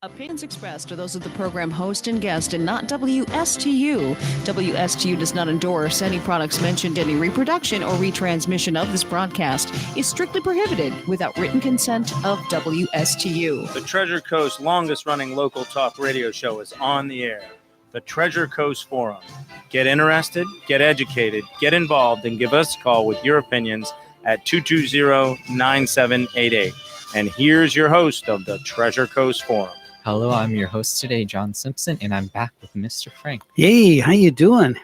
Opinions expressed are those of the program host and guest and not WSTU. WSTU does not endorse any products mentioned. Any reproduction or retransmission of this broadcast is strictly prohibited without written consent of WSTU. The Treasure Coast longest-running local talk radio show is on the air. The Treasure Coast Forum. Get interested, get educated, get involved, and give us a call with your opinions at 220-9788. And here's your host of the Treasure Coast Forum. Hello, I'm your host today, John Simpson, and I'm back with Mr. Frank. Hey, how you doing?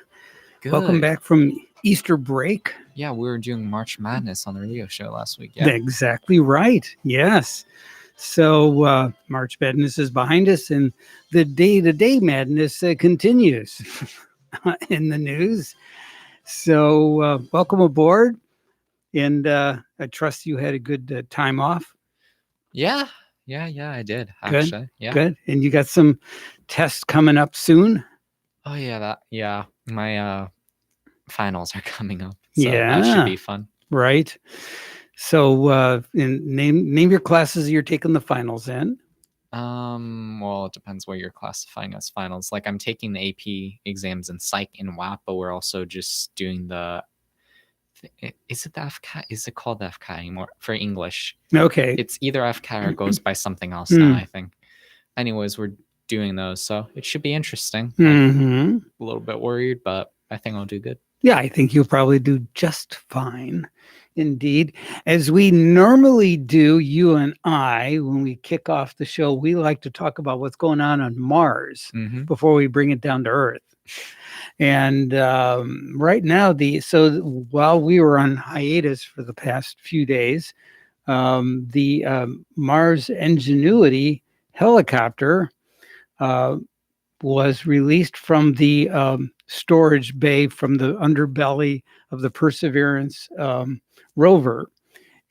Good. Welcome back from Easter break. Yeah, we were doing March Madness on the radio show last week. Yeah, Exactly right. Yes. So March Madness is behind us, and the day-to-day madness continues in the news. So welcome aboard, and I trust you had a good time off. Yeah, I did, actually. Yeah. Good. And you got some tests coming up soon? Oh, yeah, my finals are coming up. So Yeah. That should be fun. Right. So name your classes you're taking the finals in. Well, it depends what you're classifying as finals. Like I'm taking the AP exams in Psych and WAP, but we're also just doing is it the FCAT? Is it called the FCAT anymore for English? Okay. It's either FCAT or goes by something else now, I think. Anyways, we're doing those, so it should be interesting. Mm-hmm. A little bit worried, but I think I'll do good. Yeah, I think you'll probably do just fine. Indeed. As we normally do, you and I, when we kick off the show, we like to talk about what's going on Mars before we bring it down to Earth. And right now, while we were on hiatus for the past few days, the Mars Ingenuity helicopter was released from the storage bay from the underbelly of the Perseverance rover,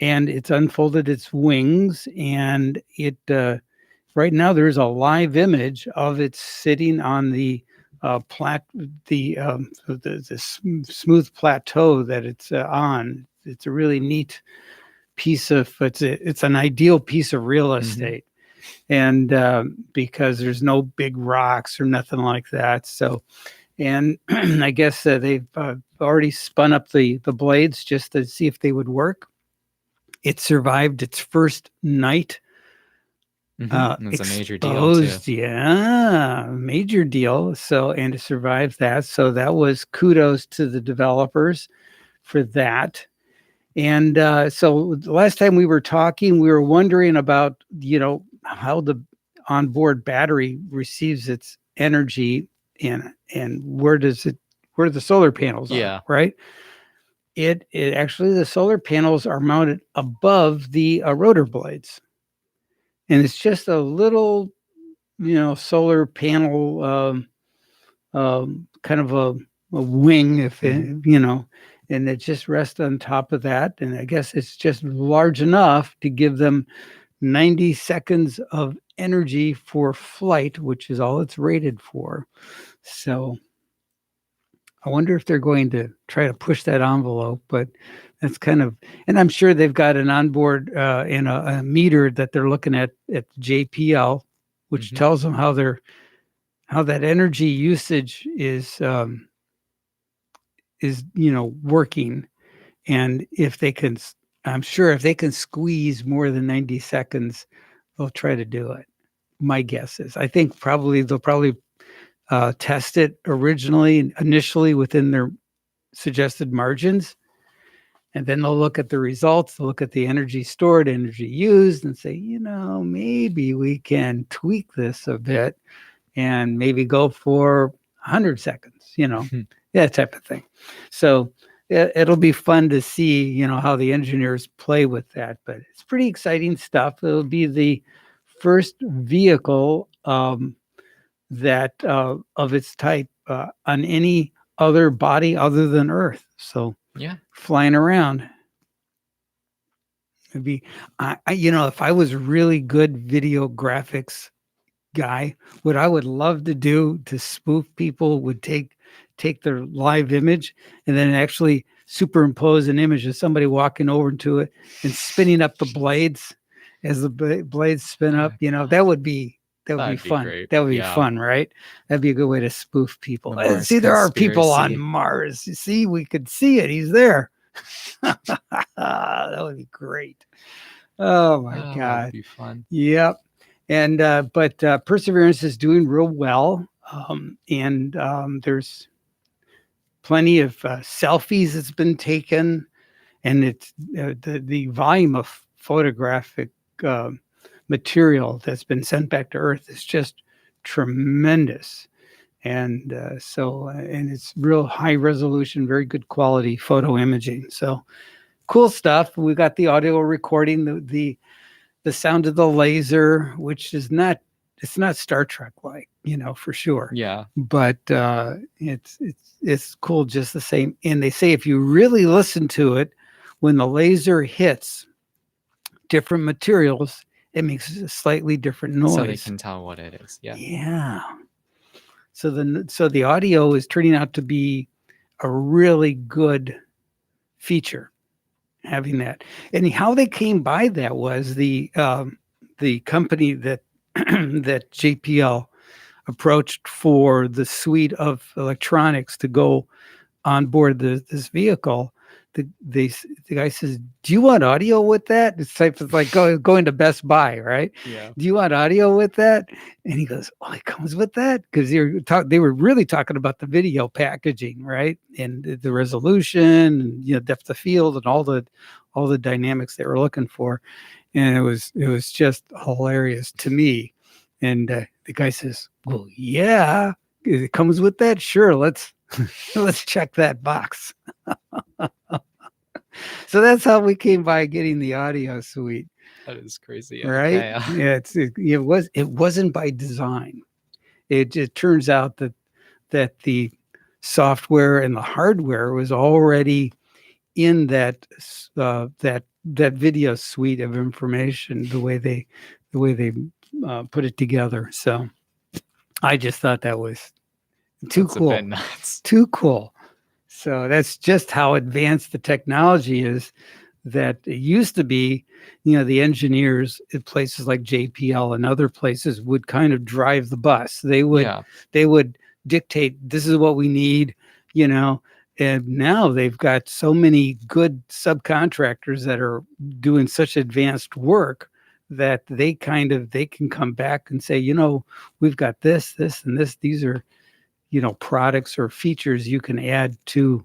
and it's unfolded its wings, and it right now there's a live image of it sitting on the smooth plateau that it's on. It's a really neat piece of it's an ideal piece of real estate. And because there's no big rocks or nothing like that. So, and I guess they've already spun up the blades just to see if they would work. It survived its first night. It's a major deal too. Yeah, major deal. So, and it survived that. So that was kudos to the developers for that. And so the last time we were talking, we were wondering about, how the onboard battery receives its energy and where the solar panels are, right? It actually, the solar panels are mounted above the rotor blades. And it's just a little, solar panel, kind of a wing, and it just rests on top of that. And I guess it's just large enough to give them 90 seconds of energy for flight, which is all it's rated for. So I wonder if they're going to try to push that envelope, but that's and I'm sure they've got an onboard and a meter that they're looking at JPL, which tells them how that energy usage is working. And if they can, I'm sure if they can squeeze more than 90 seconds, they'll try to do it. My guess is, I think they'll probably test it initially within their suggested margins. And then they'll look at the results, they'll look at the energy stored, energy used, and say, maybe we can tweak this a bit and maybe go for 100 seconds, that type of thing. So it'll be fun to see, how the engineers play with that. But it's pretty exciting stuff. It'll be the first vehicle that of its type on any other body other than Earth. So flying around. It'd be, if I was a really good video graphics guy, what I would love to do to spoof people would take their live image and then actually superimpose an image of somebody walking over to it and spinning up the blades as the blades spin up. That would be That would be That'd be fun. great. That would be Yeah. fun, right? That'd be a good way to spoof people. The Mars See, there are people on conspiracy. Mars. You see, we could see it. He's there. That would be great. Oh my Oh, God. that'd be fun. Yep. And but Perseverance is doing real well. There's plenty of selfies that's been taken, and it's the volume of photographic material that's been sent back to Earth is just tremendous. And and it's real high resolution, very good quality photo imaging. So cool stuff. We got the audio recording, the sound of the laser, which is not, it's not Star Trek like, for sure. Yeah. But it's cool just the same. And they say if you really listen to it, when the laser hits different materials, it makes a slightly different noise. So they can tell what it is. Yeah. Yeah. So the audio is turning out to be a really good feature, having that. And how they came by that was the company that that JPL approached for the suite of electronics to go on board this vehicle. The guy says, "Do you want audio with that?" It's type of like going to Best Buy, right? Yeah. Do you want audio with that? And he goes, "Oh, it comes with that," because they were really talking about the video packaging, right, and the resolution, and depth of field, and all the dynamics they were looking for, and it was just hilarious to me. And the guy says, "Well, yeah, it comes with that. Sure, let's check that box." So that's how we came by getting the audio suite. That is crazy. Right? Okay. Yeah, it wasn't by design. It turns out that the software and the hardware was already in that video suite of information, the way they put it together. So I just thought that was too That's cool. a bit nuts. Too cool. So that's just how advanced the technology is. That it used to be, the engineers at places like JPL and other places would kind of drive the bus. They would dictate, this is what we need, and now they've got so many good subcontractors that are doing such advanced work that they can come back and say, we've got this, and this, these are, products or features you can add to,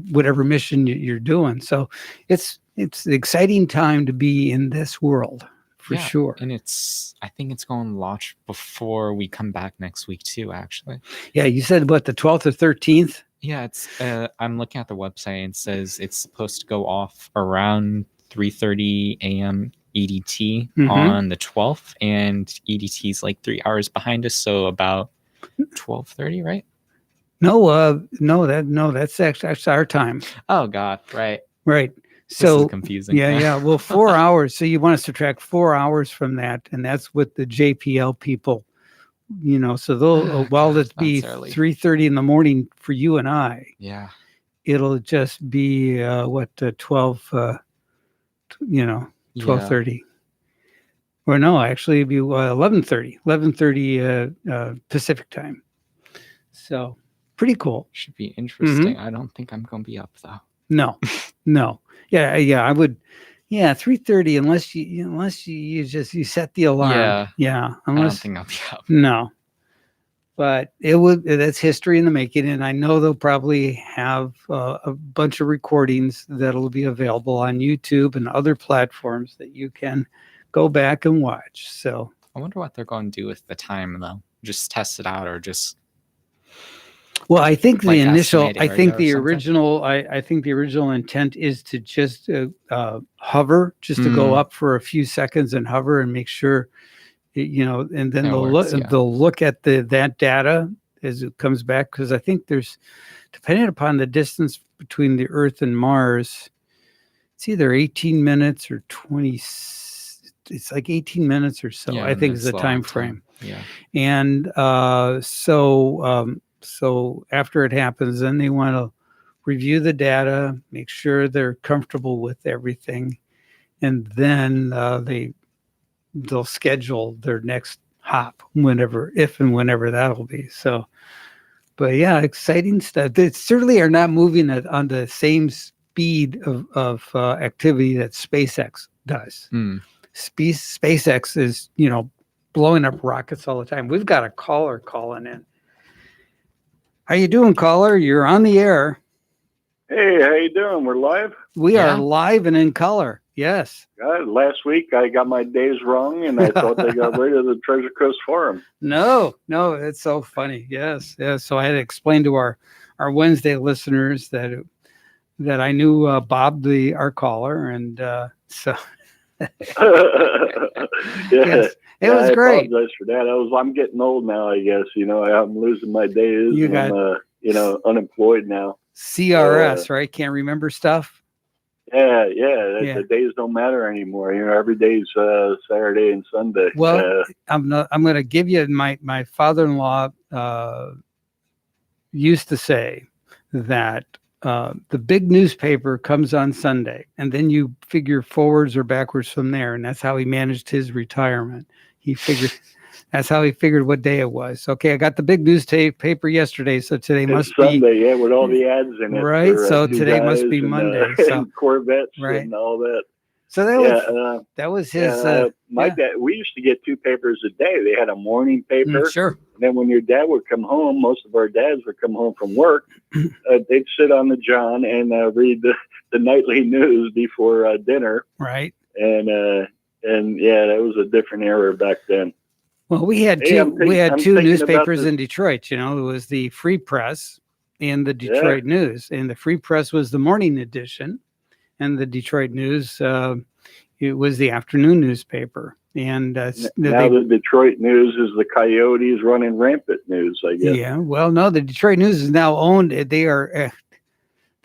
whatever mission you're doing. So it's an exciting time to be in this world for sure. And I think it's going to launch before we come back next week too, actually. Yeah. You said what, the 12th or 13th? Yeah, it's I'm looking at the website and it says it's supposed to go off around 3:30 a.m. EDT on the 12th, and EDT is like 3 hours behind us, so about 12:30, right? No, that's actually our time. Oh God, right. So This is confusing. Yeah. Well, 4 hours. So you want us to subtract 4 hours from that, and that's what the JPL people, So they'll while it be 3:30 in the morning for you and I. Yeah. It'll just be 12. 12:30. Or no, actually it'd be 11:30 Pacific time. So pretty cool. Should be interesting. I don't think I'm gonna be up though. No. Yeah, I would. Yeah, 3:30 unless you set the alarm. Yeah. I don't think I'll be up. No. But that's history in the making, and I know they'll probably have a bunch of recordings that'll be available on YouTube and other platforms that you can go back and watch. So I wonder what they're going to do with the time though. Just test it out, or just. Well, I think the initial, I think the original. original intent is to just hover, just to go up for a few seconds and hover and make sure, and then they'll look at that data as it comes back, because I think there's, depending upon the distance between the Earth and Mars, it's either 18 minutes or 20. It's like 18 minutes or so. I think is the time frame. Yeah. And so after it happens, then they want to review the data, make sure they're comfortable with everything, and then they'll schedule their next hop if and whenever that'll be. So, but yeah, exciting stuff. They certainly are not moving on the same speed of activity that SpaceX does. SpaceX is, blowing up rockets all the time. We've got a caller calling in. How you doing, caller? You're on the air. Hey, how you doing? We're live? We are live and in color. Yes. Last week I got my days wrong and I thought they got rid of the Treasure Coast Forum. No, it's so funny. Yes. So I had to explain to our Wednesday listeners that I knew Bob, our caller, and so yes, it was great. I apologize for that. I'm getting old now, I guess. I'm losing my days. I'm unemployed now. CRS, right? Can't remember stuff. Yeah. The days don't matter anymore. Every day's Saturday and Sunday. Well, I'm going to give you my father-in-law used to say that the big newspaper comes on Sunday, and then you figure forwards or backwards from there, and that's how he managed his retirement. That's how he figured what day it was. Okay, I got the big newspaper yesterday, so today must be Sunday. Yeah, with all the ads in it. Right. So today must be Monday. And Corvettes and all that. So that was his. My dad. We used to get 2 papers a day. They had a morning paper. Sure. And then when your dad would come home, most of our dads would come home from work. They'd sit on the john and read the nightly news before dinner. Right. And that was a different era back then. Well, we had two newspapers in Detroit. It was the Free Press and the Detroit News, and the Free Press was the morning edition, and the Detroit News it was the afternoon newspaper. And now the Detroit News is the Coyotes running rampant news, I guess. Yeah. Well, no, the Detroit News is now owned. They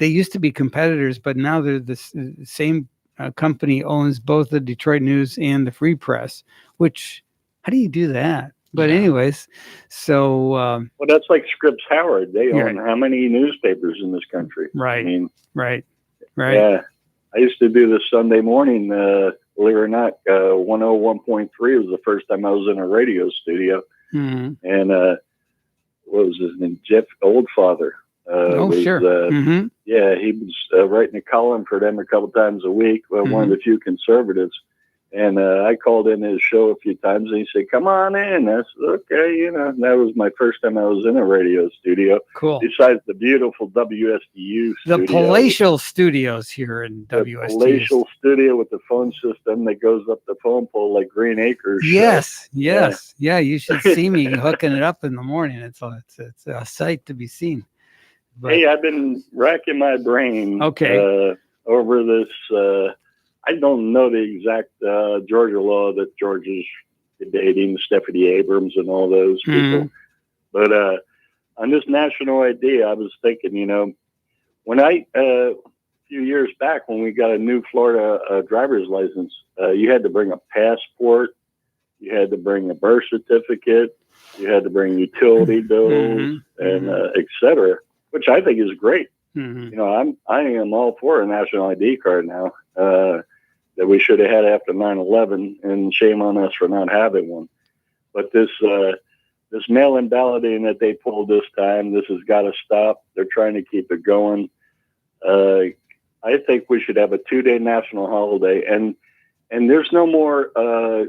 used to be competitors, but now they're the same company owns both the Detroit News and the Free Press. Which, how do you do that? But anyways, so well, that's like Scripps Howard. They own how many newspapers in this country? Right. I mean, right. Yeah, I used to do the Sunday morning. Believe it or not, 101.3 was the first time I was in a radio studio. Mm-hmm. And what was his name? Jeff Oldfather. Sure. Yeah, he was writing a column for them a couple times a week. One of the few conservatives. And I called in his show a few times, and he said, "Come on in." That's okay. That was my first time I was in a radio studio. Cool. Besides the beautiful WSTU studio. The palatial studios here in WSTU. The palatial studio with the phone system that goes up the phone pole like Green Acres. Yes. Yeah, you should see me hooking it up in the morning. It's a sight to be seen. But, hey, I've been racking my brain over this. I don't know the exact Georgia law that George is debating, Stephanie Abrams and all those people. But on this national ID, I was thinking, when a few years back when we got a new Florida driver's license, you had to bring a passport, you had to bring a birth certificate, you had to bring utility bills, and et cetera, which I think is great. I am all for a national ID card now. That we should have had after 9/11, and shame on us for not having one. But this mail-in balloting that they pulled this time, this has got to stop. They're trying to keep it going. I think we should have a 2-day national holiday, and there's no more, to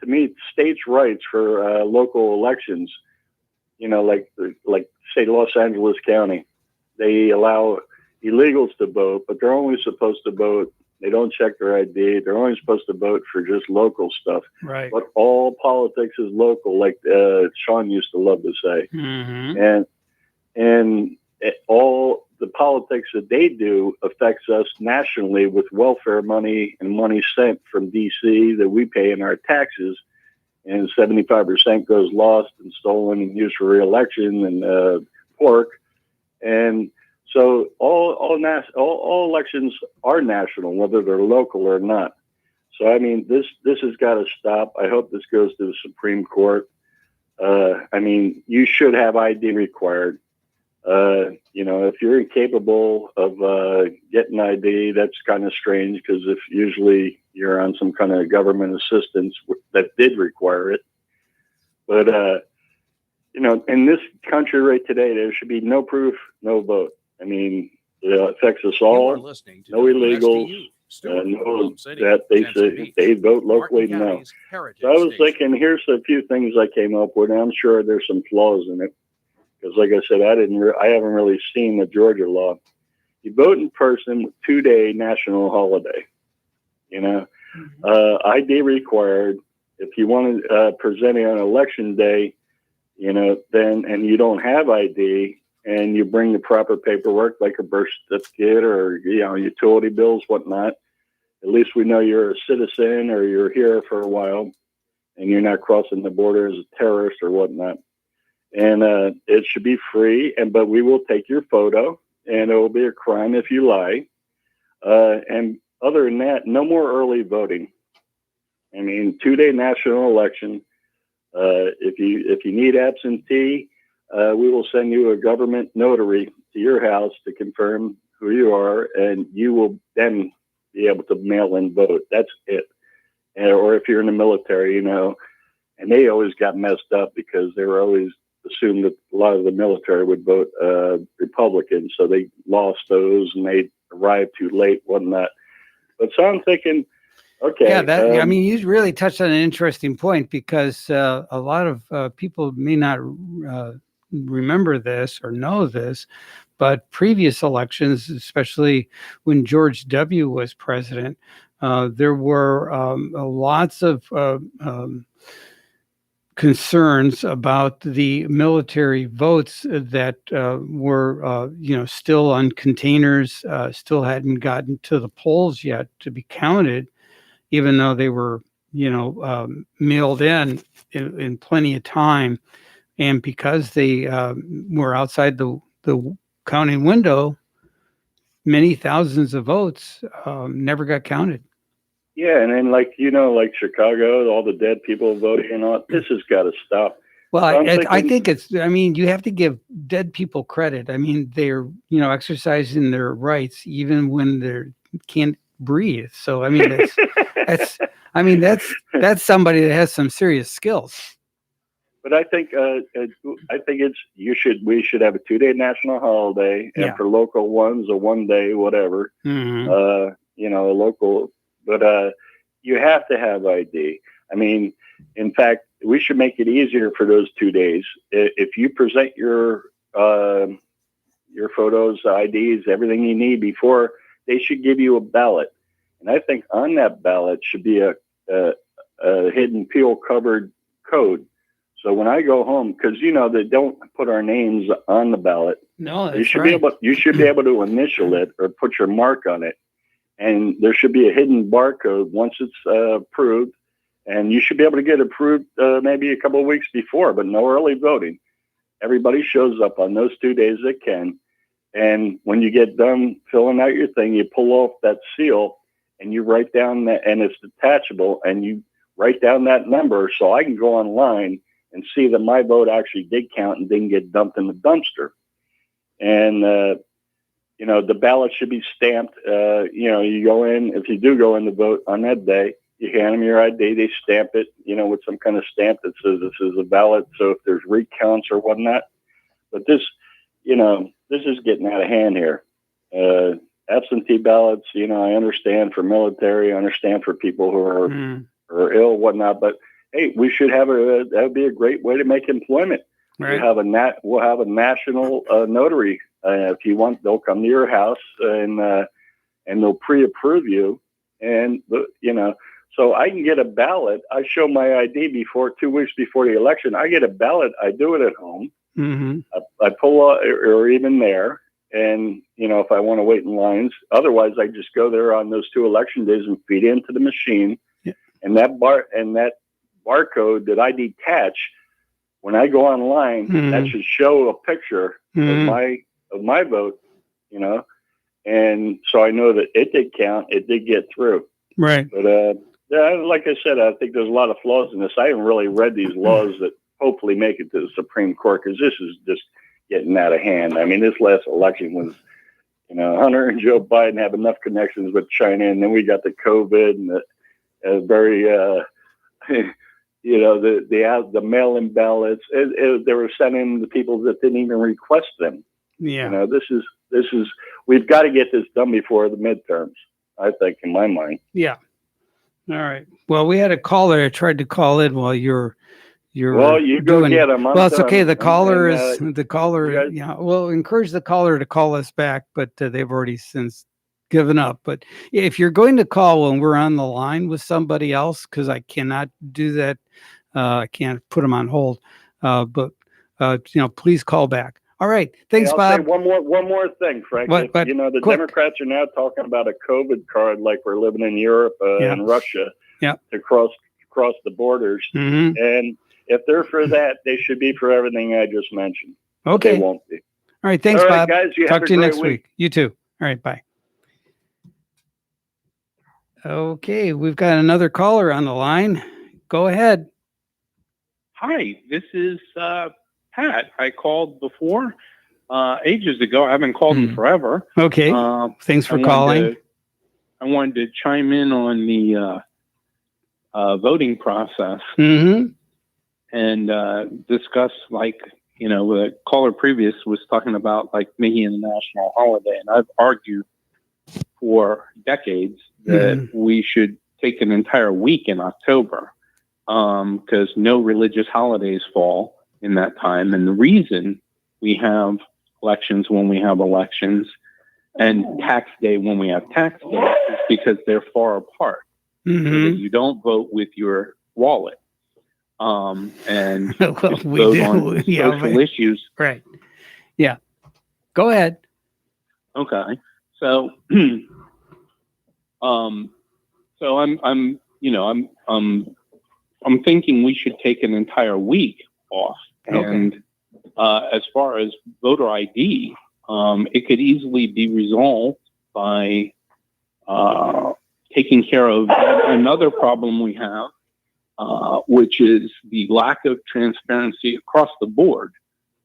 me, states' rights for local elections. Like say Los Angeles County, they allow illegals to vote, but they're only supposed to vote. They don't check their ID. They're only supposed to vote for just local stuff. Right. But all politics is local, like Sean used to love to say. And all the politics that they do affects us nationally with welfare money and money sent from D.C. that we pay in our taxes. And 75% goes lost and stolen and used for re-election and pork. And so all elections are national, whether they're local or not. So I mean, this has got to stop. I hope this goes to the Supreme Court. I mean, you should have ID required. If you're incapable of getting ID, that's kind of strange because if usually you're on some kind of government assistance that did require it. But, in this country right today, there should be no proof, no vote. I mean, it affects us all. No illegals. No, that they say they vote locally. No. So I was thinking, here's a few things I came up with. And I'm sure there's some flaws in it because, like I said, I haven't really seen the Georgia law. You vote in person with 2-day national holiday. ID required. If you want to present it on election day, then and you don't have ID. And you bring the proper paperwork like a birth certificate or, utility bills, whatnot. At least we know you're a citizen or you're here for a while and you're not crossing the border as a terrorist or whatnot. And it should be free, but we will take your photo and it will be a crime if you lie. And other than that, no more early voting. I mean, 2-day national election. If you need absentee, we will send you a government notary to your house to confirm who you are, and you will then be able to mail in vote. That's it. Or if you're in the military, and they always got messed up because they were always assumed that a lot of the military would vote Republican, so they lost those and they arrived too late, whatnot. But so I'm thinking, okay. Yeah, you really touched on an interesting point because a lot of people may not remember this or know this, but previous elections, especially when George W. was president, there were lots of concerns about the military votes that were, still on containers, still hadn't gotten to the polls yet to be counted, even though they were, mailed in plenty of time. And because they were outside the counting window, many thousands of votes never got counted. Yeah, and then like Chicago, all the dead people voting and all, this has got to stop. Well, I think you have to give dead people credit. I mean, they're, exercising their rights even when they can't breathe. So, I mean, that's somebody that has some serious skills. But I think we should have a 2-day national holiday, and for local ones a 1-day, whatever. Mm-hmm. A local, but you have to have ID. I mean, in fact, we should make it easier for those 2 days. If you present your photos, IDs, everything you need before, they should give you a ballot, and I think on that ballot should be a hidden peel covered code. So when I go home, because they don't put our names on the ballot. No, that's you should right. You should be able to initial it or put your mark on it, and there should be a hidden barcode once it's approved, and you should be able to get approved maybe a couple of weeks before, but no early voting. Everybody shows up on those 2 days they can, and when you get done filling out your thing, you pull off that seal and you write down that, and it's detachable, and you write down that number so I can go online and see that my vote actually did count and didn't get dumped in the dumpster. And, the ballot should be stamped. You go in, if you do go in to vote on that day, you hand them your ID, they stamp it, with some kind of stamp that says this is a ballot. So if there's recounts or whatnot, but this is getting out of hand here. Absentee ballots, I understand for military, I understand for people who are ill, whatnot, but hey, we should have that would be a great way to make employment. Right. We'll have a national notary. If you want, they'll come to your house and they'll pre-approve you. And so I can get a ballot. I show my ID 2 weeks before the election. I get a ballot. I do it at home. Mm-hmm. I pull out, or even there. And if I want to wait in lines, otherwise I just go there on those 2 election days and feed into the machine. Yeah. And that barcode that I detach when I go online, that should show a picture of my vote, and so I know that it did count, it did get through. Right. But like I said, I think there's a lot of flaws in this. I haven't really read these laws that hopefully make it to the Supreme Court, because this is just getting out of hand. I mean, this last election was, Hunter and Joe Biden have enough connections with China, and then we got the COVID and the very the mail-in ballots. They were sending the people that didn't even request them. Yeah. This is we've got to get this done before the midterms, I think, in my mind. Yeah. All right. Well, we had a caller. I tried to call in while you're well, you go get him. Well, it's okay. The caller yeah. We'll encourage the caller to call us back, but they've already since given up. But if you're going to call when we're on the line with somebody else, because I cannot do that, I can't put them on hold. But please call back. All right. Thanks, I'll Bob. say one more thing, Frank. What? The Quick. Democrats are now talking about a COVID card like we're living in Europe and Russia to cross the borders. Mm-hmm. And if they're for that, they should be for everything I just mentioned. Okay. They won't be. All right. Thanks, all right, Bob. Guys, talk to you next week. You too. All right. Bye. Okay. We've got another caller on the line. Go ahead. Hi, this is Pat. I called before ages ago. I haven't called in forever. Okay. Thanks for calling. I wanted to chime in on the voting process and discuss, the caller previous was talking about making it a national holiday. And I've argued for decades that we should take an entire week in October because no religious holidays fall in that time. And the reason we have elections when we have elections and tax day when we have tax day is because they're far apart. So that you don't vote with your wallet and well, just vote on social issues. Right. Yeah. Go ahead. Okay. So so I'm thinking we should take an entire week off. And as far as voter ID, it could easily be resolved by taking care of another problem we have, which is the lack of transparency across the board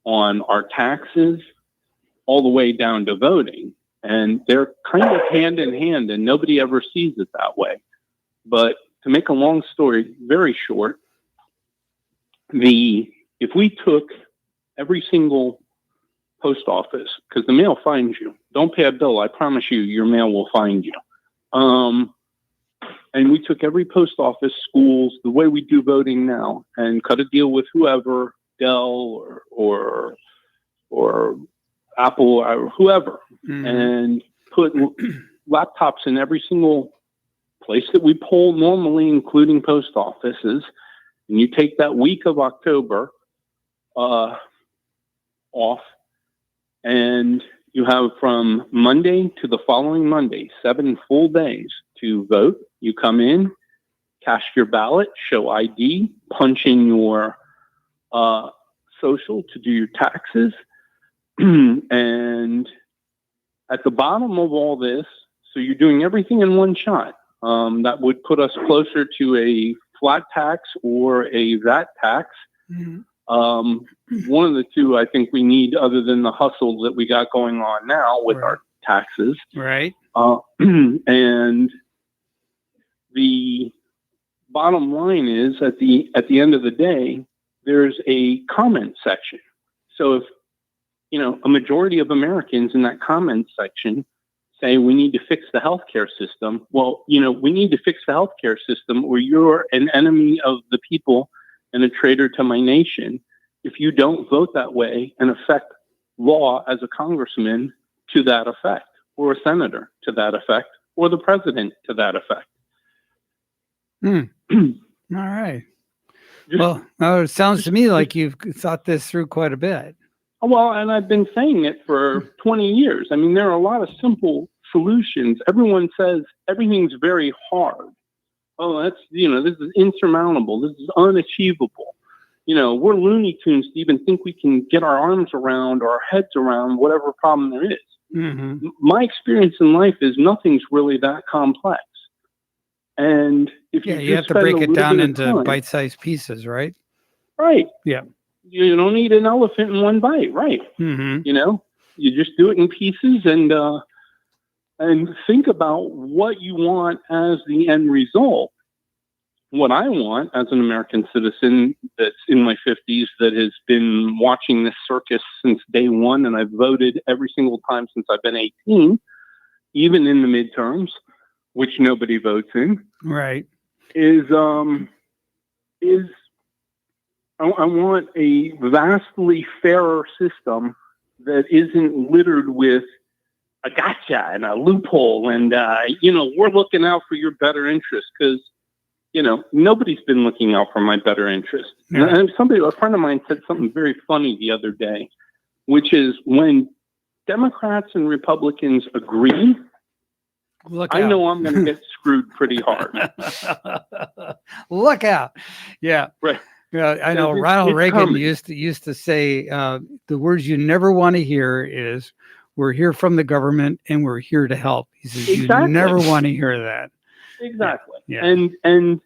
on our taxes all the way down to voting. And they're kind of hand in hand, and nobody ever sees it that way. But to make a long story very short, if we took every single post office, because the mail finds you. Don't pay a bill. I promise you, your mail will find you. And we took every post office, schools, the way we do voting now, and cut a deal with whoever, Dell or Apple or whoever, and put laptops in every single place that we poll normally, including post offices. And you take that week of October off, and you have from Monday to the following Monday, 7 full days to vote. You come in, cast your ballot, show ID, punch in your social to do your taxes. And at the bottom of all this, so you're doing everything in one shot. That would put us closer to a flat tax or a VAT tax. One of the two I think we need, other than the hustle that we got going on now with our taxes. Right. And the bottom line is at the end of the day, there's a comment section. So if, a majority of Americans in that comment section say we need to fix the healthcare system. Well, we need to fix the healthcare system, or you're an enemy of the people and a traitor to my nation if you don't vote that way and affect law as a congressman to that effect, or a senator to that effect, or the president to that effect. All right. Well, it sounds to me like you've thought this through quite a bit. Well, and I've been saying it for 20 years. I mean, there are a lot of simple solutions. Everyone says everything's very hard. Oh, that's, this is insurmountable. This is unachievable. We're Looney Tunes to even think we can get our arms around or our heads around whatever problem there is. My experience in life is nothing's really that complex. And if you have to break it down into bite-sized pieces, right? Right. Yeah. You don't need an elephant in one bite, right? You just do it in pieces and think about what you want as the end result. what I want as an American citizen that's in my 50s that has been watching this circus since day one, and I've voted every single time since I've been 18, even in the midterms, which nobody votes in. Right. Is I want a vastly fairer system that isn't littered with a gotcha and a loophole, and we're looking out for your better interest, because nobody's been looking out for my better interest. Yeah. And a friend of mine said something very funny the other day, which is when Democrats and Republicans agree, I know I'm going to get screwed pretty hard. Look out. Yeah. Right. Yeah, I know Ronald Reagan used to say the words you never want to hear is, "We're here from the government and we're here to help." He says, exactly. You never want to hear that. Exactly. Yeah. And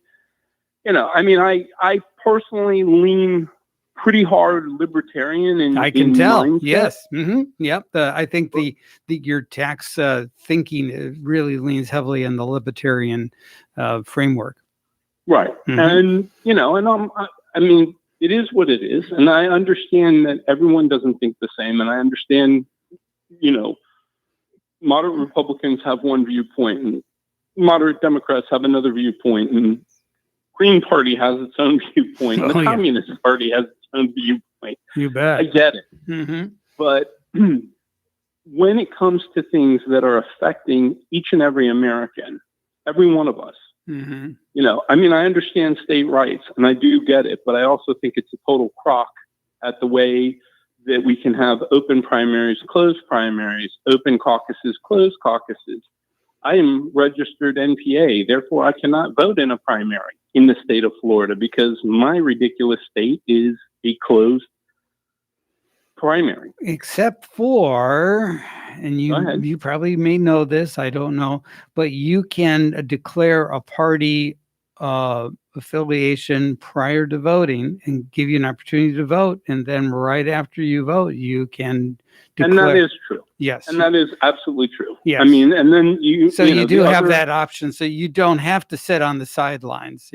I personally lean pretty hard libertarian. I can tell. Mindset. Yes. Mm-hmm. Yep. I think your tax thinking really leans heavily in the libertarian framework. Right. Mm-hmm. And it is what it is, and I understand that everyone doesn't think the same, and I understand, moderate Republicans have one viewpoint, and moderate Democrats have another viewpoint, and Green Party has its own viewpoint, and the Communist Party has its own viewpoint. You bet. I get it. Mm-hmm. But when it comes to things that are affecting each and every American, every one of us, mm-hmm. I understand state rights, and I do get it, but I also think it's a total crock at the way that we can have open primaries, closed primaries, open caucuses, closed caucuses. I am registered NPA, therefore I cannot vote in a primary in the state of Florida because my ridiculous state is a closed primary. Except for, and you probably may know this, I don't know, but you can declare a party affiliation prior to voting and give you an opportunity to vote, and then right after you vote, you can declare. And that is true. Yes. And that is absolutely true. Yes. And then you do have that option, so you don't have to sit on the sidelines.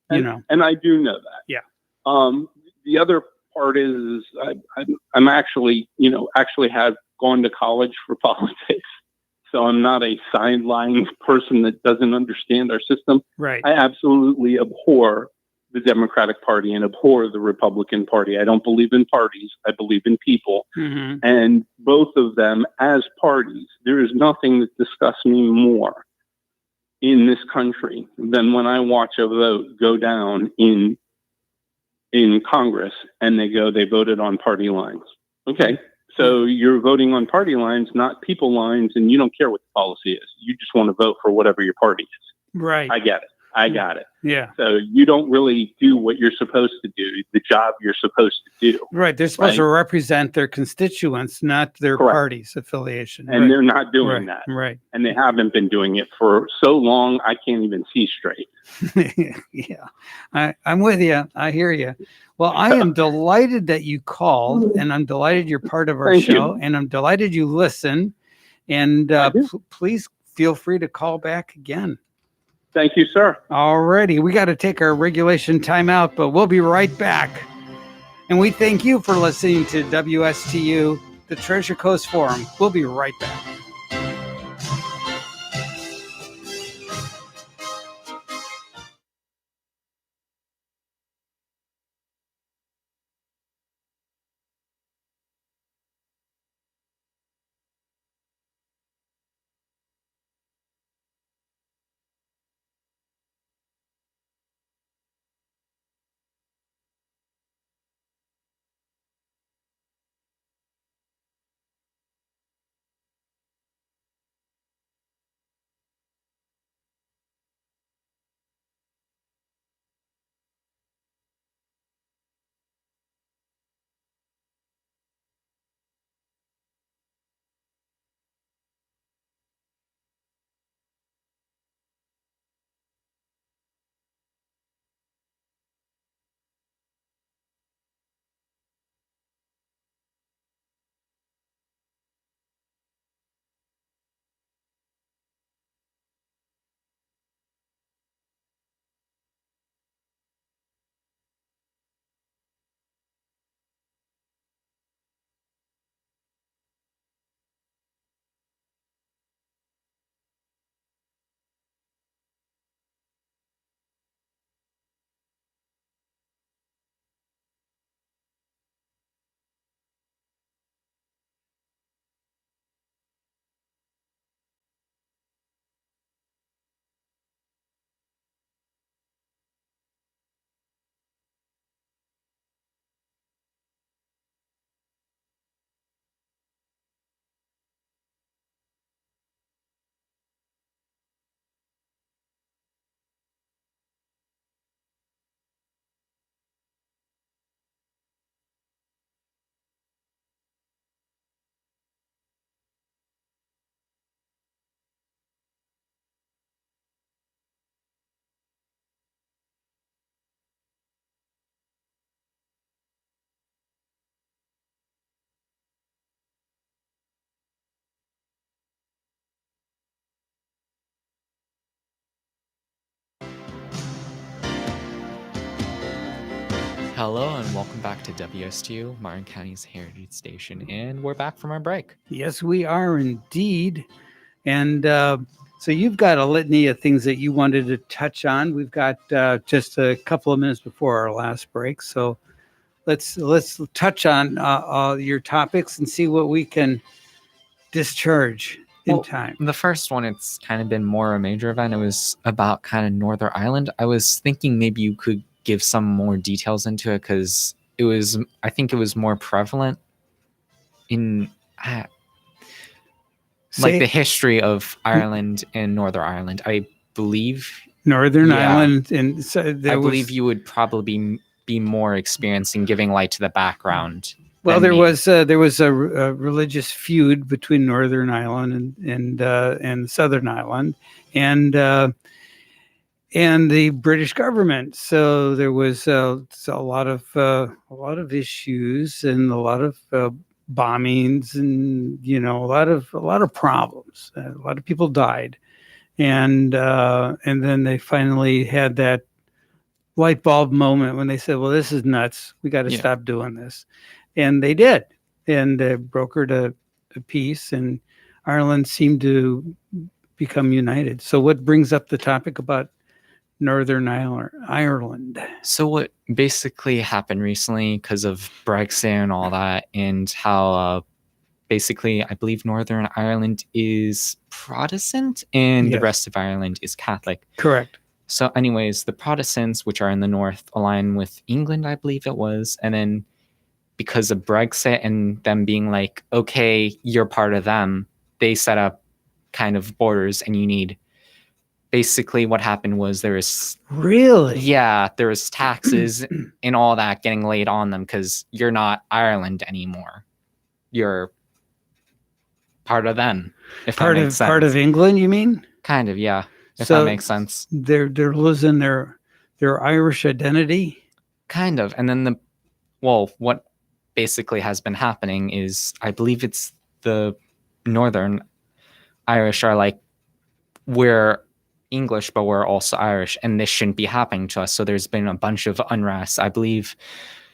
And I do know that. Yeah. The other part is I'm actually have gone to college for politics. So I'm not a sideline person that doesn't understand our system. Right. I absolutely abhor the Democratic Party and abhor the Republican Party. I don't believe in parties. I believe in people. Mm-hmm. And both of them as parties, there is nothing that disgusts me more in this country than when I watch a vote go down in Congress and they voted on party lines. Okay. So you're voting on party lines, not people lines, and you don't care what the policy is. You just want to vote for whatever your party is. Right. I get it. I got it. Yeah. So you don't really do what you're supposed to do, the job you're supposed to do. Right. They're supposed to represent their constituents, not their party's affiliation. And they're not doing that. Right. And they haven't been doing it for so long, I can't even see straight. Yeah. I'm with you. I hear you. Well, I am delighted that you called, and I'm delighted you're part of our show, and I'm delighted you listen. And please feel free to call back again. Thank you, sir. All righty. We got to take our regulation timeout, but we'll be right back. And we thank you for listening to WSTU, the Treasure Coast Forum. We'll be right back. Hello and welcome back to WSTU, Martin County's Heritage Station, and we're back from our break. Yes, we are indeed. And so you've got a litany of things that you wanted to touch on. We've got just a couple of minutes before our last break, so let's touch on your topics and see what we can discharge in time. The first one, it's kind of been more a major event. It was about kind of Northern Ireland. I was thinking maybe you could give some more details into it because I think it was more prevalent in like the history of Ireland and Northern Ireland. I believe Northern Ireland, and so I believe you would probably be more experienced in giving light to the background. Well, there was a religious feud between Northern Ireland and Southern Ireland, and the British government. So there was a lot of issues and a lot of bombings, and a lot of problems. A lot of people died, and then they finally had that light bulb moment when they said, "Well, this is nuts. We got to stop doing this." And they did, and brokered a peace, and Ireland seemed to become united. So what brings up the topic about Northern Ireland? So what basically happened recently because of Brexit and all that, and how basically I believe Northern Ireland is Protestant and the rest of Ireland is Catholic. Correct. So anyways, the Protestants, which are in the north, align with England, I believe it was, and then because of Brexit and them being like, okay, you're part of them, they set up kind of borders, and you need, basically what happened was there was taxes and all that getting laid on them because you're not Ireland anymore. You're part of them. Part of England, you mean? Kind of, yeah. If that makes sense. They're losing their Irish identity. Kind of. And then what basically has been happening is, I believe it's the Northern Irish are like, we're English, but we're also Irish, and this shouldn't be happening to us. So there's been a bunch of unrest. I believe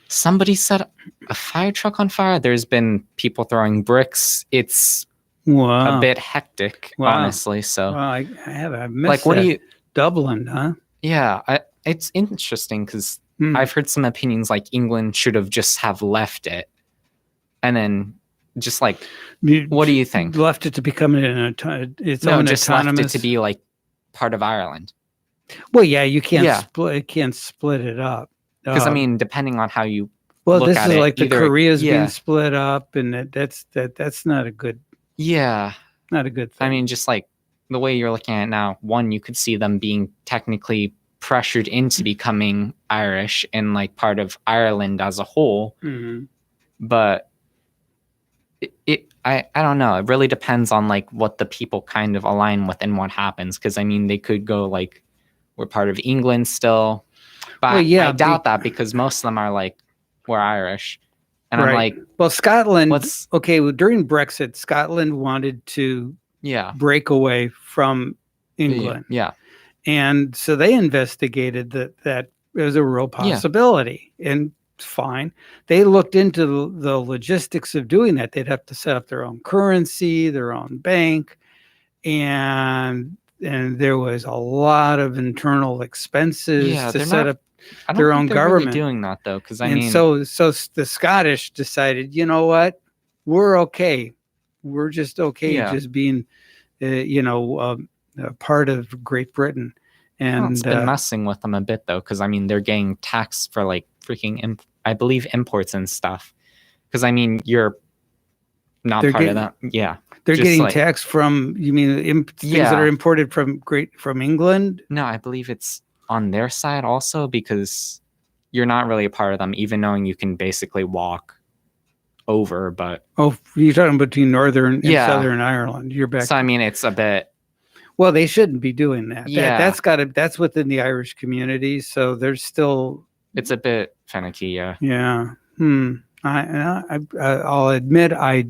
somebody set a fire truck on fire. There's been people throwing bricks. It's a bit hectic, honestly. So I missed what that. Dublin, huh? Yeah, it's interesting because I've heard some opinions like England should have just have left it, and then just like, what do you think? Left it to become its own just autonomous. Left it to be like part of Ireland. Well, yeah, you can't split it up. Because I mean, depending on how you this is like the Korea's being split up, and that's not a good. Yeah, not a good thing. I mean, just like the way you're looking at it now, one, you could see them being technically pressured into becoming Irish and like part of Ireland as a whole. Mm-hmm. But I don't know. It really depends on like what the people kind of align with and what happens. Because I mean, they could go like, we're part of England still, but I doubt that because most of them are like, we're Irish. And I'm like, well, Scotland. During Brexit, Scotland wanted to break away from England. Yeah. And so they investigated that it was a real possibility, and fine. They looked into the logistics of doing that. They'd have to set up their own currency, their own bank, and there was a lot of internal expenses to set up their own government. Really doing that though, because so the Scottish decided, you know what, we're okay. We're just okay just being, part of Great Britain. And it's been messing with them a bit though, because I mean they're getting taxed for like freaking I believe imports and stuff. Because I mean you're not part of that. Yeah, they're getting taxed from. You mean things that are imported from England? No, I believe it's on their side also because you're not really a part of them, even knowing you can basically walk over. But you're talking between Northern and Southern Ireland. You're back. So I mean, it's a bit. Well, they shouldn't be doing that. That's within the Irish community. So there's still. It's a bit finicky, yeah. Yeah. I'll admit I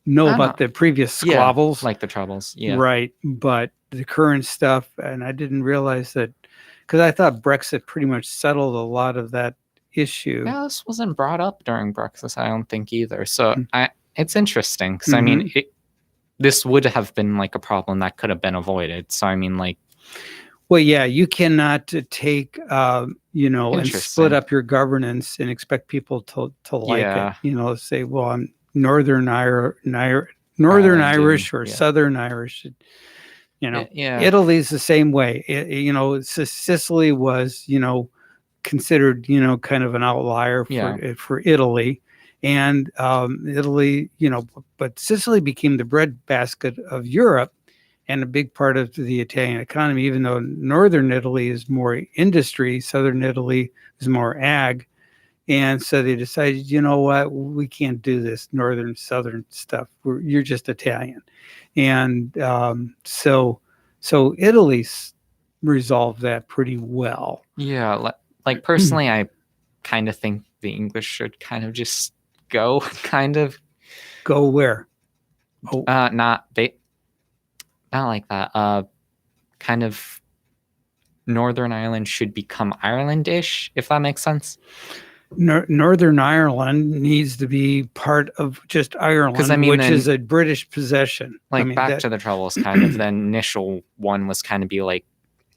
know about the previous squabbles, like the troubles. Yeah. Right, but the current stuff, and I didn't realize that because I thought Brexit pretty much settled a lot of that issue. Yeah, this wasn't brought up during Brexit, I don't think either. So Mm-hmm. it's interesting because I mean, this would have been like a problem that could have been avoided. So I mean, like, well, yeah, you cannot take and split up your governance and expect people to like it. Say, well, I'm Northern Irish or Southern Irish. Italy's the same way. Sicily was considered kind of an outlier for Italy. And Italy, but Sicily became the breadbasket of Europe and a big part of the Italian economy, even though northern Italy is more industry, southern Italy is more ag. And so they decided, you know what, we can't do this northern, southern stuff. You're just Italian. And so Italy's resolved that pretty well. Yeah, like personally, I kind of think the English should kind of just go, Go where? Not like that. Kind of Northern Ireland should become Ireland-ish, if that makes sense. Northern Ireland needs to be part of just Ireland, which is a British possession. Like back to the Troubles, kind of the initial one was kind of be like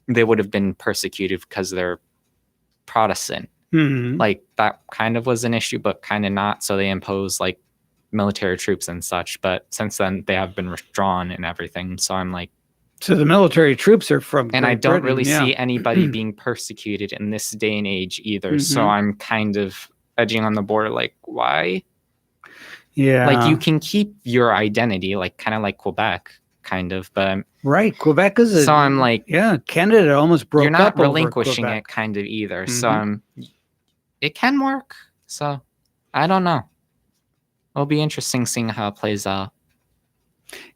they would have been persecuted because they're Protestant. Mm-hmm. Like that kind of was an issue, but kind of not. So they imposed like military troops and such. But since then, they have been withdrawn and everything. So I'm like, so the military troops are from and Great I don't Britain, really see anybody being persecuted in this day and age either. So I'm kind of edging on the border, like, why? Yeah. Like you can keep your identity, like kind of like Quebec, kind of, but right. Quebec is so I'm like, Canada almost broke up. You're not over relinquishing Quebec. it kind of either. So it can work. So I don't know. It'll be interesting seeing how it plays out.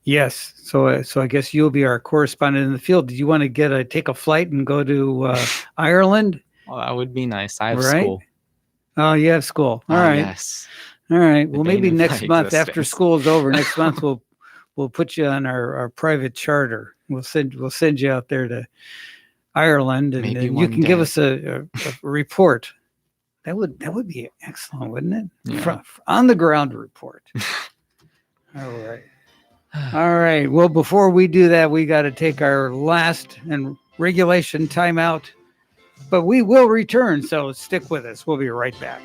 Yes. So I guess you'll be our correspondent in the field. Did you want to take a flight and go to Ireland? Well, that would be nice. I have school. Oh, you have school. All right. Yes. All right. Well, maybe next month after school is over, next month we'll put you on our private charter. We'll send you out there to Ireland, and you can give us a report. That would be excellent, wouldn't it? Yeah. On the ground report. All right. All right. Well, before we do that, we got to take our last and regulation timeout, but we will return. So stick with us. We'll be right back.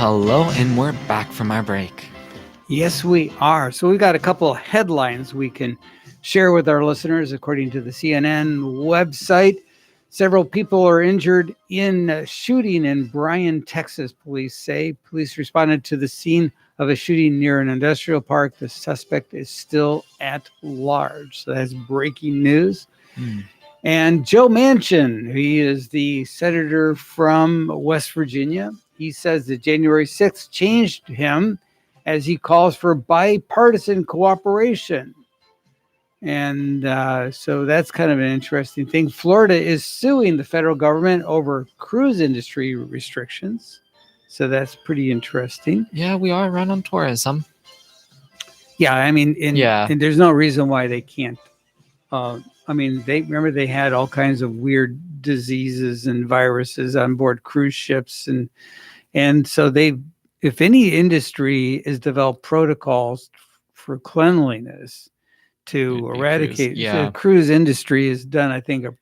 Hello, and we're back from our break. Yes, we are. So we got a couple of headlines we can share with our listeners. According to the CNN website, several people are injured in a shooting in Bryan, Texas, police say. Police responded to the scene of a shooting near an industrial park. The suspect is still at large. So that's breaking news. And Joe Manchin, he is the senator from West Virginia. He says that January 6th changed him as he calls for bipartisan cooperation. And so that's kind of an interesting thing. Florida is suing the federal government over cruise industry restrictions. So that's pretty interesting. Yeah, we are running tourism. Yeah, I mean, and there's no reason why they can't. I mean, they had all kinds of weird diseases and viruses on board cruise ships, and so if any industry has developed protocols for cleanliness to eradicate, the cruise industry has done, I think, a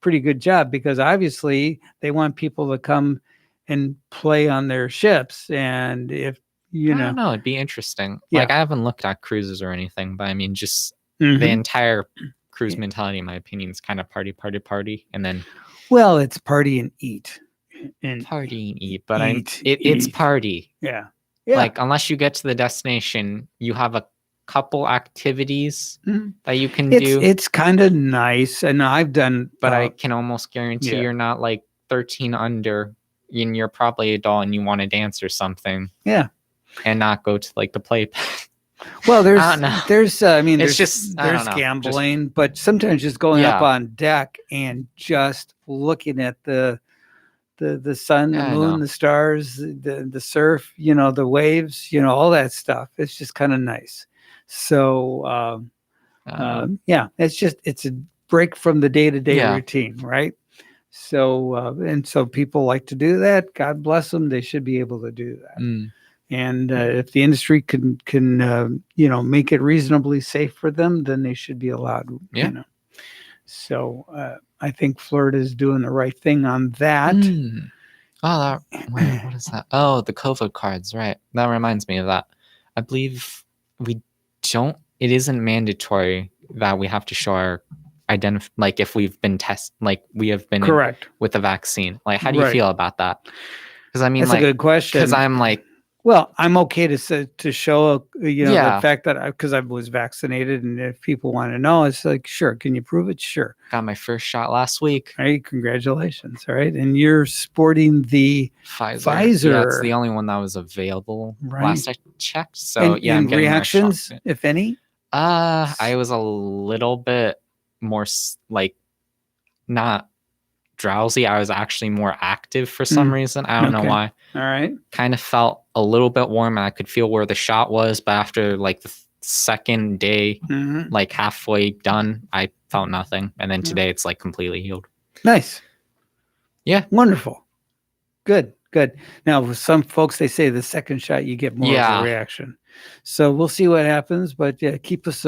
pretty good job, because obviously they want people to come and play on their ships, and if I don't know, it'd be interesting. Yeah. Like, I haven't looked at cruises or anything, but I mean, just the entire cruise mentality, in my opinion, is kind of party, and then it's party and eat. And party and eat, but it's party. Yeah. Like, unless you get to the destination, you have a couple activities that you can do. It's kind of nice, and I've done, but I can almost guarantee you're not like 13 under, and you're probably adult and you want to dance or something. Yeah. And not go to like the playpen. Well, there's there's gambling, but sometimes just going up on deck and just looking at the sun, the moon, the stars, the surf, the waves, all that stuff. It's just kind of nice. So, it's a break from the day-to-day routine, right? So, and so people like to do that. God bless them. They should be able to do that. And if the industry can make it reasonably safe for them, then they should be allowed. So I think Florida is doing the right thing on that. What is that? Oh, the COVID cards, right? That reminds me of that. I believe it isn't mandatory that we have to show our like if we've been tested, like we have been correct with the vaccine. Like, how do you feel about that? Because I mean, that's a good question. Because I'm like, well, I'm okay to show, the fact that because I was vaccinated, and if people want to know, it's like, sure. Can you prove it? Sure. Got my first shot last week. All right. Congratulations. All right. And you're sporting the Pfizer. Yeah, it's the only one that was available last I checked. So and I'm getting reactions, if any. I was a little bit more like not drowsy. I was actually more active for some reason. I don't know why. All right. Kind of felt a little bit warm, and I could feel where the shot was, but after like the second day, like halfway done, I felt nothing. And then today it's like completely healed. Nice. Yeah. Wonderful. Good. Now, with some folks, they say the second shot you get more of a reaction. So we'll see what happens, but keep us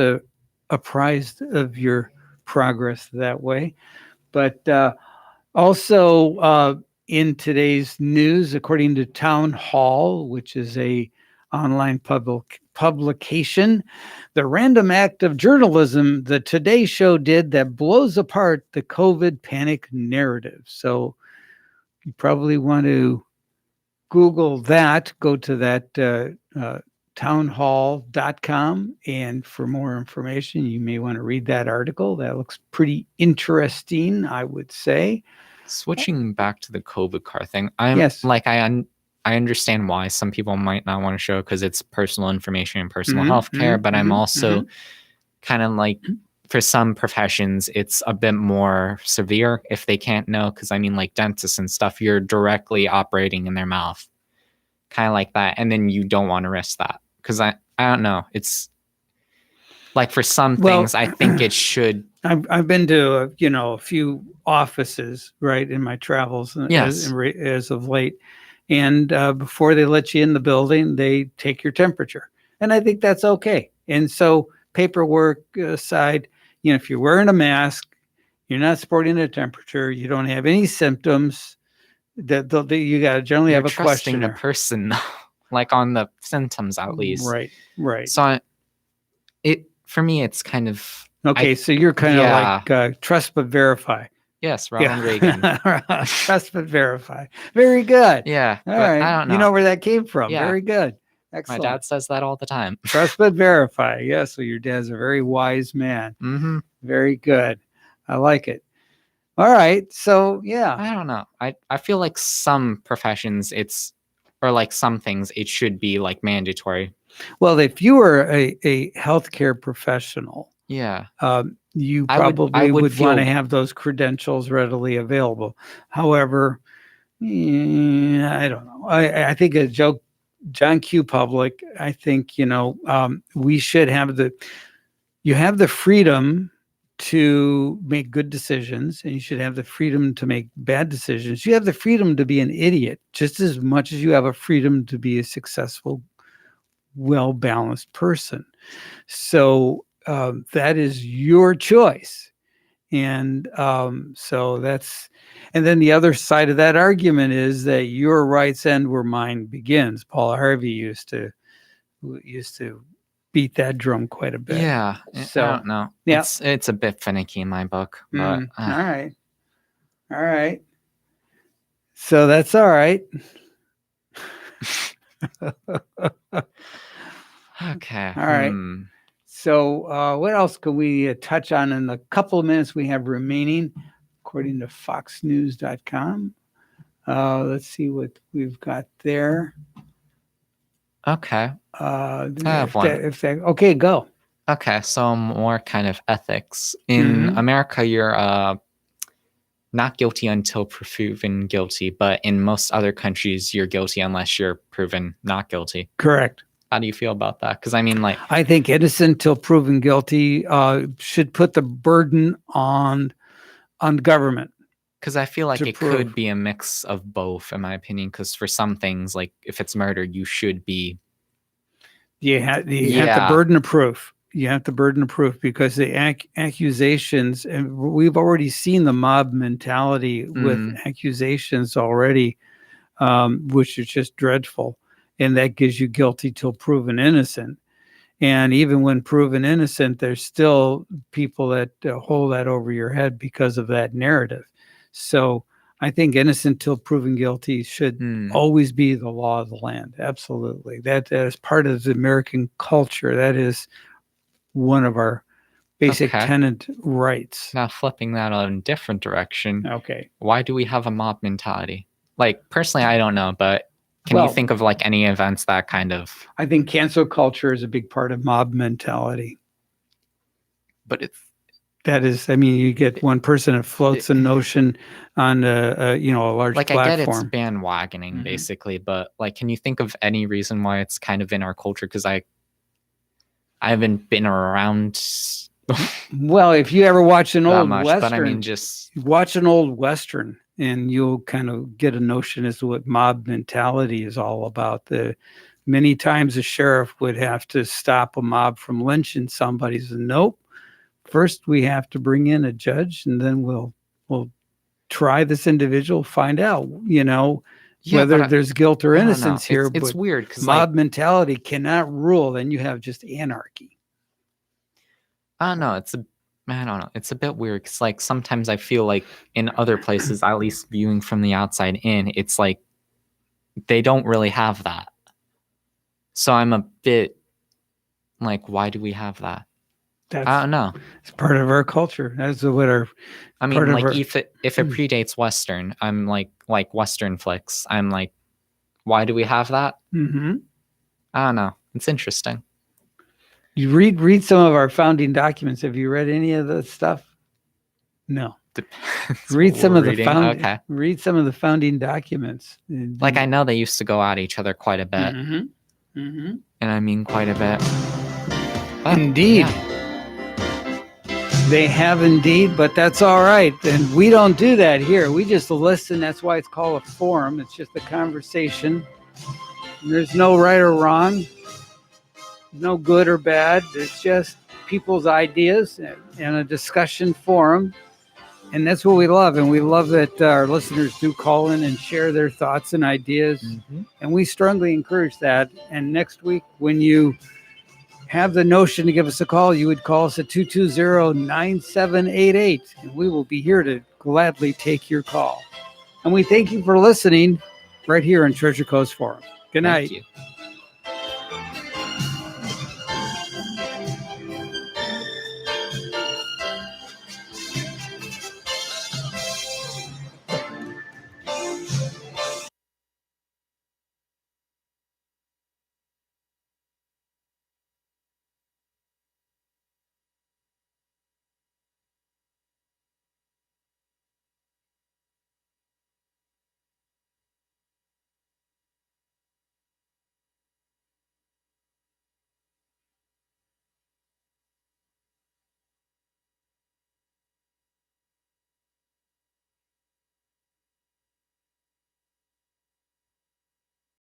apprised of your progress that way. But also in today's news, according to Town Hall, which is a online publication, the random act of journalism the Today Show did that blows apart the COVID panic narrative. So you probably want to Google that, go to that townhall.com, and for more information, you may want to read that article. That looks pretty interesting, I would say. Switching back to the COVID card thing, I understand why some people might not want to show, because it's personal information and personal health care, but I'm also kind of like, for some professions, it's a bit more severe if they can't know, because I mean, like dentists and stuff, you're directly operating in their mouth, kind of like that, and then you don't want to risk that, because I don't know, it's like for some things I think it should. I've been to a few offices, right, in my travels as of late, and before they let you in the building, they take your temperature, and I think that's okay. And so paperwork aside, if you're wearing a mask, you're not sporting a temperature, you don't have any symptoms, You got to generally You're have a trusting the questionnaire. person, like on the symptoms at least. Right. So for me, it's kind of okay. So you're kind of like trust but verify. Yes, Ronald Reagan. Trust but verify. Very good. Yeah, all right. I don't know. You know where that came from. Yeah. Very good. Excellent. My dad says that all the time. Trust but verify. Yes. So your dad's a very wise man. Mm-hmm. Very good. I like it. All right. So yeah. I don't know. I feel like some professions or like some things it should be like mandatory. Well, if you were a healthcare professional, yeah, you probably would want to have those credentials readily available. However, I don't know. I think John Q. Public, I think, we should have you have the freedom to make good decisions, and you should have the freedom to make bad decisions. You have the freedom to be an idiot just as much as you have a freedom to be a successful, well-balanced person. So that is your choice. And so and then the other side of that argument is that your rights end where mine begins. Paul Harvey used to beat that drum quite a bit. Yeah. So I don't know. Yeah. It's a bit finicky in my book. But all right. So that's all right. Okay. All right. So what else can we touch on in the couple of minutes we have remaining, according to foxnews.com? Let's see what we've got there. Okay. I have one. Okay, go. Okay, so more kind of ethics. In America, you're not guilty until proven guilty, but in most other countries, you're guilty unless you're proven not guilty. Correct. How do you feel about that? Because I mean, like, I think innocent till proven guilty should put the burden on government. Because I feel like it could be a mix of both, in my opinion. Because for some things, like if it's murder, you should be. You have the burden of proof. You have the burden of proof because the accusations, and we've already seen the mob mentality with accusations already, which is just dreadful. And that gives you guilty till proven innocent. And even when proven innocent, there's still people that hold that over your head because of that narrative. So I think innocent till proven guilty should always be the law of the land. Absolutely. That is part of the American culture. That is one of our basic tenant rights. Now flipping that in a different direction. Okay. Why do we have a mob mentality? Like personally, I don't know, but can you think of like any events that kind of... I think cancel culture is a big part of mob mentality. But that is, I mean, you get one person that floats a notion on a large platform. I get it's bandwagoning basically, but like, can you think of any reason why it's kind of in our culture? Because I haven't been around. Well, if you ever watch an old Western, but I mean, just watch an old Western and you'll kind of get a notion as to what mob mentality is all about. Many times a sheriff would have to stop a mob from lynching somebody. Says, nope. First, we have to bring in a judge, and then we'll try this individual, find out, whether there's guilt or innocence here. It's weird because mob mentality cannot rule. Then you have just anarchy. I don't know. It's a bit weird because like sometimes I feel like in other places, at least viewing from the outside in, it's like they don't really have that. So I'm a bit like, why do we have that? I don't know. It's part of our culture. That's what our. I mean, like if it predates Western, I'm like Western flicks. I'm like, why do we have that? Mm-hmm. I don't know. It's interesting. You read some of our founding documents. Have you read any of the stuff? No. Read some of the founding documents. Like I know they used to go at each other quite a bit, and I mean quite a bit. But, indeed. Yeah. They have indeed, but that's all right. And we don't do that here. We just listen. That's why it's called a forum. It's just a conversation. There's no right or wrong. No good or bad. It's just people's ideas and a discussion forum. And that's what we love. And we love that our listeners do call in and share their thoughts and ideas. Mm-hmm. And we strongly encourage that. And next week, when you have the notion to give us a call, you would call us at 220-9788. And we will be here to gladly take your call. And we thank you for listening right here on Treasure Coast Forum. Good night. Thank you.